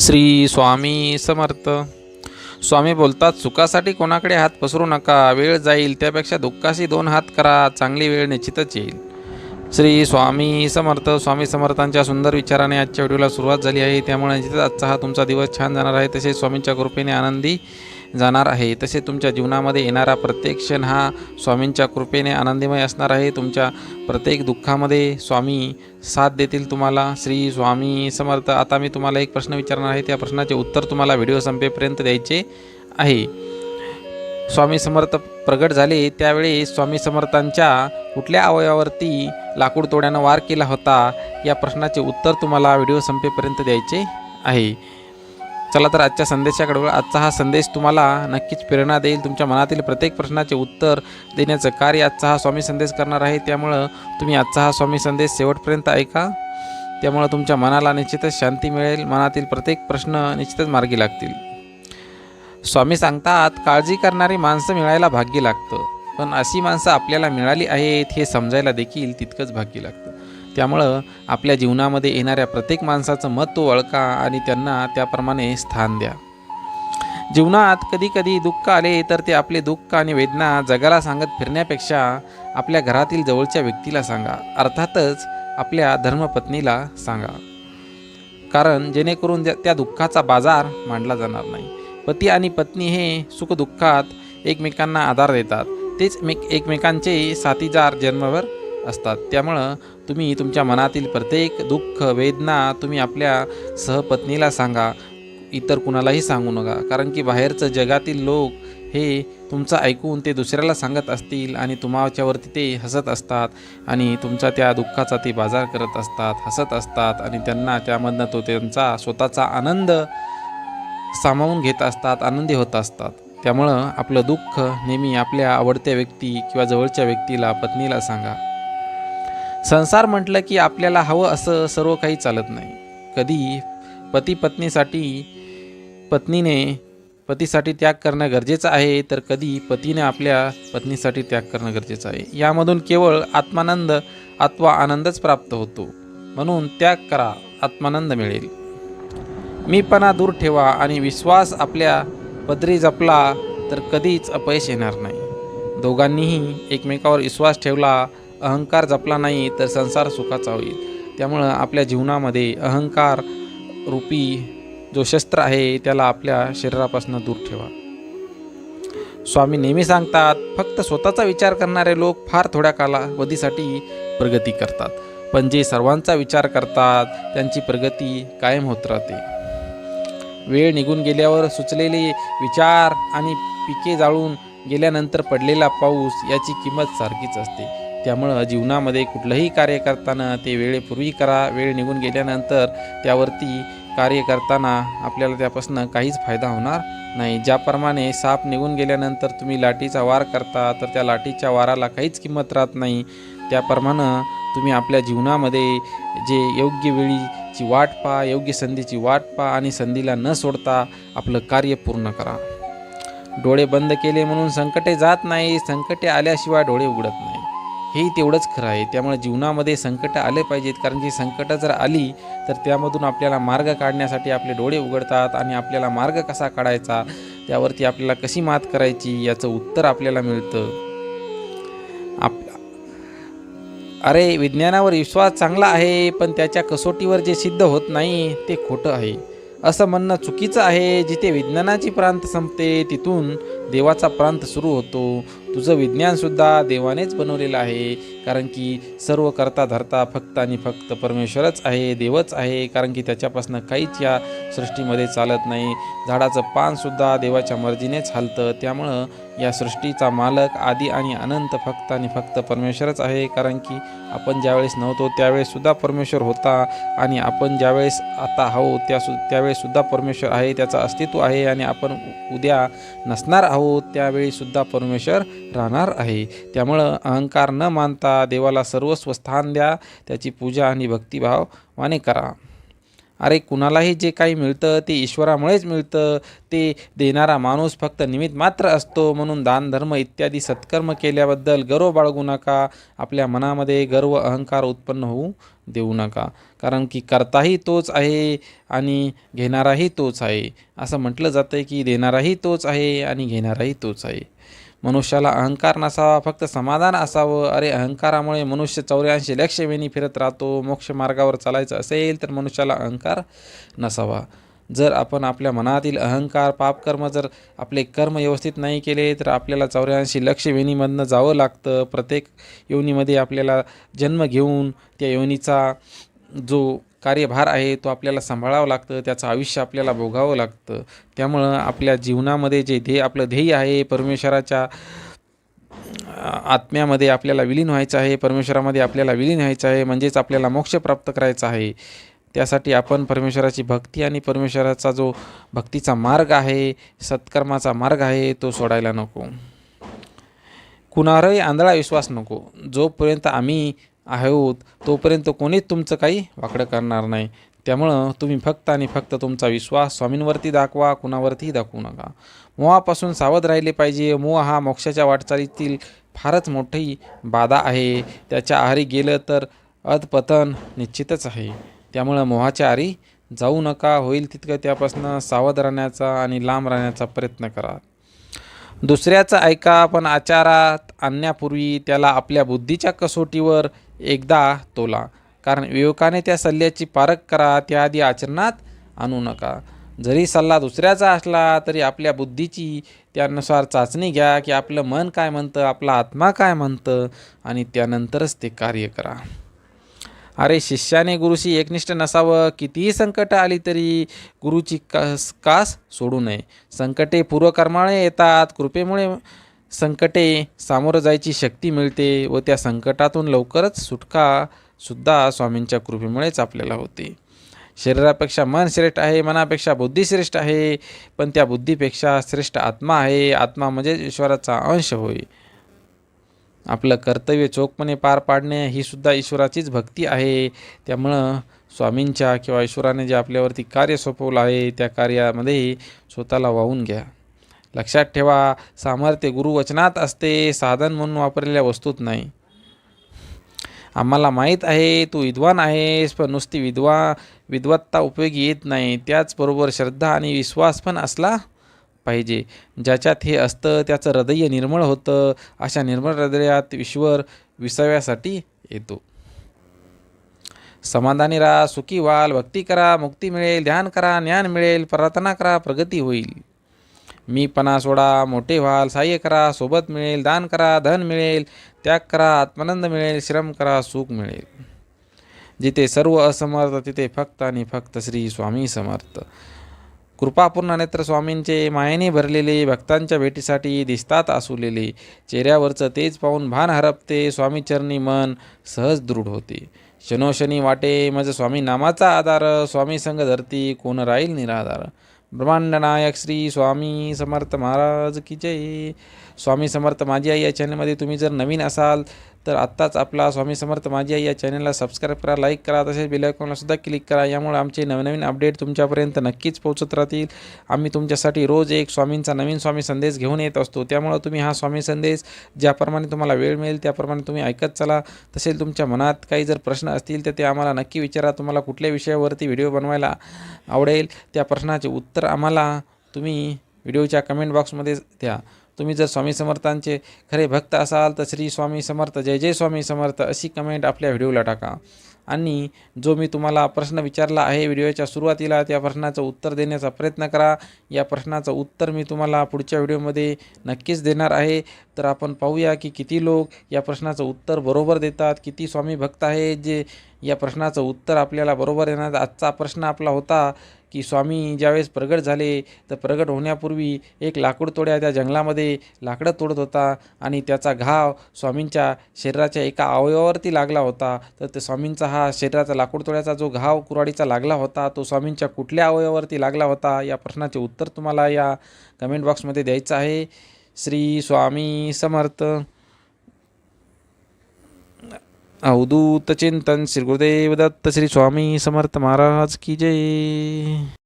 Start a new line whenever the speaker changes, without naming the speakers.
श्री स्वामी समर्थ. स्वामी बोलतात, सुखासाठी कोणाकडे हात पसरू नका. वेळ जाईल, त्यापेक्षा दुःखाशी 2 हात करा. चांगली वेळ निश्चितच येईल. श्री स्वामी समर्थ. स्वामी समर्थांच्या सुंदर विचाराने आजच्या व्हिडिओला सुरुवात झाली आहे. त्यामुळे निश्चितच आजचा हा तुमचा दिवस छान जाणार आहे. तसेच स्वामींच्या कृपेने आनंदी जाणार आहे. तसेच तुमच्या जीवनामध्ये येणारा प्रत्येक क्षण हा स्वामींच्या कृपेने आनंदमय असणार आहे. तुमच्या प्रत्येक दुःखामध्ये स्वामी साथ देतील तुम्हाला. श्री स्वामी समर्थ. आता मी तुम्हाला एक प्रश्न विचारणार आहे. त्या प्रश्नाचे उत्तर तुम्हाला व्हिडिओ संपेपर्यंत द्यायचे आहे. स्वामी समर्थ प्रगट झाले त्यावेळी स्वामी समर्थांच्या कुठल्या अवयवावरती लाकूड तोड्यानं वार केला होता, या प्रश्नाचे उत्तर तुम्हाला व्हिडिओ संपेपर्यंत द्यायचे आहे. चला तर आजच्या संदेशाकडे. आजचा हा संदेश तुम्हाला नक्कीच प्रेरणा देईल. तुमच्या मनातील प्रत्येक प्रश्नाचे उत्तर देण्याचं कार्य आजचा हा स्वामी संदेश करणार आहे. त्यामुळं तुम्ही आजचा हा स्वामी संदेश शेवटपर्यंत ऐका. त्यामुळं तुमच्या मनाला निश्चितच शांती मिळेल. मनातील प्रत्येक प्रश्न निश्चितच मार्गी लागतील. स्वामी सांगतात, काळजी करणारी माणसं मिळायला भाग्य लागतं, पण अशी माणसं आपल्याला मिळाली आहेत हे समजायला देखील तितकंच भाग्य लागतं. त्यामुळं आपल्या जीवनामध्ये येणाऱ्या प्रत्येक माणसाचं महत्त्व ओळखा आणि त्यांना त्याप्रमाणे स्थान द्या. जीवनात कधी कधी दुःख आले तर ते आपले दुःख आणि वेदना जगाला सांगत फिरण्यापेक्षा आपल्या घरातील जवळच्या व्यक्तीला सांगा. अर्थातच आपल्या धर्मपत्नीला सांगा, कारण जेणेकरून त्या दुःखाचा बाजार मांडला जाणार नाही. पती आणि पत्नी हे सुखदुःखात एकमेकांना आधार देतात. तेच एकमेकांचे साथीदार जन्मभर असतात. त्यामुळं तुम्ही तुमच्या मनातील प्रत्येक दुःख वेदना तुम्ही आपल्या सहपत्नीला सांगा. इतर कुणालाही सांगू नका, कारण की बाहेरचं जगातील लोक हे तुमचं ऐकून ते दुसऱ्याला सांगत असतील आणि तुमच्यावरती ते हसत असतात आणि तुमच्या त्या दुःखाचा ते बाजार करत असतात, हसत असतात आणि त्यांना त्यामधनं तो त्यांचा स्वतःचा आनंद सामावून घेत असतात, आनंदी होत असतात. त्यामुळं आपलं दुःख नेहमी आपल्या आवडत्या व्यक्ती किंवा जवळच्या व्यक्तीला, पत्नीला सांगा. संसार म्हटलं की आपल्याला हवं असं सर्व काही चालत नाही. कधी पत्नीने पतीसाठी त्याग करणं गरजेचं आहे, तर कधी पतीने आपल्या पत्नीसाठी त्याग करणं गरजेचं आहे. यामधून केवळ आत्मानंद अथवा आनंदच प्राप्त होतो. म्हणून त्याग करा, आत्मानंद मिळेल. मीपणा दूर ठेवा आणि विश्वास आपल्या पदरी जपला तर कधीच अपयश येणार नाही. दोघांनीही एकमेकावर विश्वास ठेवला, अहंकार जपला नाही तर संसार सुखाचा होईल. त्यामुळं आपल्या जीवनामध्ये अहंकार रूपी जो शस्त्र आहे त्याला आपल्या शरीरापासून दूर ठेवा. स्वामी नेहमी सांगतात, फक्त स्वतःचा विचार करणारे लोक फार थोड्या कालावधीसाठी प्रगती करतात, पण जे सर्वांचा विचार करतात त्यांची प्रगती कायम होत राहते. वेळ निघून गेल्यावर सुचलेले विचार आणि पिके जाळून गेल्यानंतर पडलेला पाऊस याची किंमत सारखीच असते. त्यामुळं जीवनामध्ये कुठलंही कार्य करताना ते वेळेपूर्वी करा. वेळ निघून गेल्यानंतर त्यावरती कार्य करताना आपल्याला त्यापासून काहीच फायदा होणार नाही. ज्याप्रमाणे साप निघून गेल्यानंतर तुम्ही लाठीचा वार करता तर त्या लाठीच्या वाराला काहीच किंमत राहत नाही. त्याप्रमाणे तुम्ही आपल्या जीवनामध्ये जे योग्य वेळीची वाट पहा, योग्य संधीची वाट पहा आणि संधीला न सोडता आपलं कार्य पूर्ण करा. डोळे बंद केले म्हणून संकटे जात नाही, संकटे आल्याशिवाय डोळे उघडत नाही, हेही तेवढंच खरं आहे. त्यामुळे जीवनामध्ये संकटं आले पाहिजेत, कारण की संकटं जर आली तर त्यामधून आपल्याला मार्ग काढण्यासाठी आपले डोळे उघडतात आणि आपल्याला मार्ग कसा काढायचा, त्यावरती आपल्याला कशी मात करायची याचं उत्तर आपल्याला मिळतं. अरे, विज्ञानावर विश्वास चांगला आहे, पण त्याच्या कसोटीवर जे सिद्ध होत नाही ते खोटं आहे असं म्हणणं चुकीचं आहे. जिथे विज्ञानाची प्रांत संपते तिथून देवाचा प्रांत सुरू होतो. तुझं विज्ञानसुद्धा देवानेच बनवलेलं आहे, कारण की सर्व करता धरता फक्त आणि फक्त परमेश्वरच आहे, देवच आहे. कारण की त्याच्यापासून काहीच या सृष्टीमध्ये चालत नाही. झाडाचं पानसुद्धा देवाच्या मर्जीनेच हलतं. त्यामुळं या सृष्टीचा मालक आदी आणि अनंत फक्त आणि फक्त परमेश्वरच आहे. कारण की आपण ज्यावेळेस नव्हतो त्यावेळेससुद्धा परमेश्वर होता आणि आपण ज्यावेळेस आता आहोत त्यावेळेससुद्धा परमेश्वर आहे, त्याचं अस्तित्व आहे. आणि आपण उद्या नसणार आहोत त्यावेळीसुद्धा परमेश्वर राहणार आहे. त्यामुळं अहंकार न मानता देवाला सर्वस्व स्थान द्या, त्याची पूजा आणि भक्तिभावाने करा. अरे कुणालाही जे काही मिळतं ते ईश्वरामुळेच मिळतं. ते देणारा माणूस फक्त निमित्त मात्र असतो. म्हणून दान धर्म इत्यादी सत्कर्म केल्याबद्दल गर्व बाळगू नका. आपल्या मनामध्ये गर्व अहंकार उत्पन्न होऊ देऊ नका. कारण की करताही तोच आहे आणि घेणाराही तोच आहे. असं म्हटलं जातं की देणाराही तोच आहे आणि घेणाराही तोच आहे. मनुष्याला अहंकार नसावा, फक्त समाधान असावं. अरे अहंकारामुळे मनुष्य 84 लक्ष वेणी फिरत राहतो. मोक्ष मार्गावर चालायचं असेल तर मनुष्याला अहंकार नसावा. जर आपण आपल्या मनातील अहंकार पापकर्म जर आपले कर्म व्यवस्थित नाही केले तर आपल्याला 84 लक्ष वेणीमधनं जावं लागतं. प्रत्येक योनीमध्ये आपल्याला जन्म घेऊन त्या योनीचा जो कार्यभार आहे तो आपल्याला सांभाळावं लागतं. त्याचं आयुष्य आपल्याला भोगावं लागतं. त्यामुळं आपल्या जीवनामध्ये जे आपलं ध्येय आहे परमेश्वराच्या आत्म्यामध्ये आपल्याला विलीन व्हायचं आहे. परमेश्वरामध्ये आपल्याला विलीन व्हायचं आहे. म्हणजेच आपल्याला मोक्ष प्राप्त करायचा आहे. त्यासाठी आपण परमेश्वराची भक्ती आणि परमेश्वराचा जो भक्तीचा मार्ग आहे, सत्कर्माचा मार्ग आहे तो सोडायला नको. कुणावरही आंधळा विश्वास नको. जोपर्यंत आम्ही आहोत तोपर्यंत कोणीच तुमचं काही वाकडं करणार नाही. त्यामुळं तुम्ही फक्त आणि फक्त तुमचा विश्वास स्वामींवरती दाखवा, कुणावरतीही दाखवू नका. मोहापासून सावध राहिले पाहिजे. मोह हा मोक्षाच्या वाटचालीतील फारच मोठी बाधा आहे. त्याच्या आहारी गेलं तर अधपतन निश्चितच आहे. त्यामुळं मोहाच्या आहारी जाऊ नका. होईल तितकं त्यापासून सावध राहण्याचा आणि लांब राहण्याचा प्रयत्न करा. दुसऱ्याचं ऐका, पण आचारात आणण्यापूर्वी त्याला आपल्या बुद्धीच्या कसोटीवर एकदा तोला. कारण विवेकाने त्या सल्ल्याची पारख करा, त्याआधी आचरणात आणू नका. जरी सल्ला दुसऱ्याचा असला तरी आपल्या बुद्धीची त्यानुसार चाचणी घ्या की आपलं मन काय म्हणतं, आपला आत्मा काय म्हणतं आणि त्यानंतरच ते कार्य करा. अरे शिष्याने गुरुशी एकनिष्ठ नसावं. कितीही संकट आली तरी गुरुची कास सोडू नये. संकटे पूर्वकर्मामुळे येतात. कृपेमुळे संकटे सामोरं जायची शक्ती मिळते व त्या संकटातून लवकरच सुटका सुद्धा स्वामींच्या कृपेमुळेच आपल्याला होते. शरीरापेक्षा मन श्रेष्ठ आहे, मनापेक्षा बुद्धी श्रेष्ठ आहे, पण त्या बुद्धीपेक्षा श्रेष्ठ आत्मा आहे. आत्मा म्हणजे ईश्वराचा अंश होय. आपलं कर्तव्य चोखपणे पार पाडणे ही सुद्धा ईश्वराचीच भक्ती आहे. त्यामुळं स्वामींच्या किंवा ईश्वराने जे आपल्यावरती कार्य सोपवलं आहे त्या कार्यामध्ये स्वतःला वाहून घ्या. लक्षात ठेवा, सामर्थ्य गुरुवचनात असते, साधन म्हणून वापरलेल्या वस्तूत नाही. आम्हाला माहीत आहे तू विद्वान आहेस, पण नुसती विद्वत्ता उपयोगी येत नाही. त्याचबरोबर श्रद्धा आणि विश्वास पण असला पाहिजे. ज्याच्यात हे असतं त्याचं हृदय निर्मळ होतं. अशा निर्मळ हृदयात ईश्वर विसाव्यासाठी येतो. समाधानी राहा, सुखी व्हाल, भक्ती करा, मुक्ती मिळेल, ध्यान करा, ज्ञान मिळेल, प्रार्थना करा, प्रगती होईल. मीपणा सोडा, मोठे व्हाल, सहाय्य करा, सोबत मिळेल, दान करा, धन मिळेल, त्याग करा, आत्मानंद मिळेल, श्रम करा, सुख मिळेल. जिथे सर्व असमर्थ तिथे फक्त आणि फक्त श्री स्वामी समर्थ. कृपापूर्ण नेत्र स्वामींचे मायेने भरलेले भक्तांच्या भेटीसाठी दिसतात आसुलेले. चेहऱ्यावरचं तेज पाहून भान हरपते. स्वामीचरणी मन सहज दृढ होते. शनोशनी वाटे मज स्वामी नामाचा आधार. स्वामी संग धरती कोण राहील निराधार. ब्रह्मांड नायक श्री स्वामी समर्थ महाराज की जय. स्वामी समर्थ माझी आई या चॅनलमध्ये तुम्ही जर नवीन असाल तर आत्ताच आपला स्वामी समर्थ माझी आई या चॅनलला सबस्क्राईब करा, लाईक करा, तसेच बेल आयकॉनला सुद्धा क्लिक करा. यामुळे आमचे नवनवीन अपडेट तुमच्यापर्यंत नक्कीच पोहोचत राहतील. आम्ही तुमच्यासाठी रोज एक स्वामींचा नवीन स्वामी संदेश घेऊन येत असतो. त्यामुळे तुम्ही हा स्वामी संदेश ज्याप्रमाणे तुम्हाला वेळ मिळेल त्याप्रमाणे तुम्ही ऐकत चला. तसेच तुमच्या मनात काही जर प्रश्न असतील तर ते आम्हाला नक्की विचारा. तुम्हाला कुठल्या विषयावरती व्हिडिओ बनवायला आवडेल त्या प्रश्नाचे उत्तर आम्हाला तुम्ही व्हिडिओच्या कमेंट बॉक्समध्ये द्या. तुम्ही जर स्वामी समर्थांचे खरे भक्त असाल तर श्री स्वामी समर्थ, जय जय स्वामी समर्थ अशी कमेंट आपल्या व्हिडिओला टाका. आणि जो मी तुम्हाला प्रश्न विचारला आहे व्हिडिओच्या सुरुवातीला त्या प्रश्नाचं उत्तर देण्याचा प्रयत्न करा. या प्रश्नाचं उत्तर मी तुम्हाला पुढच्या व्हिडिओमध्ये नक्कीच देणार आहे. तर आपण पाहूया की किती लोक या प्रश्नाचं उत्तर बरोबर देतात, किती स्वामी भक्त आहेत जे या प्रश्नाचं उत्तर आपल्याला बरोबर देणार. आजचा प्रश्न आपला होता की स्वामी ज्यावेळेस प्रगट झाले तर प्रगट होण्यापूर्वी एक लाकूड तोड्या त्या जंगलामध्ये लाकडं तोडत होता आणि त्याचा घाव स्वामींच्या शरीराच्या एका अवयवावरती लागला होता. तर ते स्वामींचा हा शरीराचा लाकूड तोड्याचा जो घाव कुऱ्हाडीचा लागला होता तो स्वामींच्या कुठल्या अवयवावरती लागला होता या प्रश्नाचे उत्तर तुम्हाला या कमेंट बॉक्समध्ये द्यायचं आहे. श्री स्वामी समर्थ. अवधूत चिंतन श्री गुरुदेव दत्त श्री स्वामी समर्थ महाराज की जय.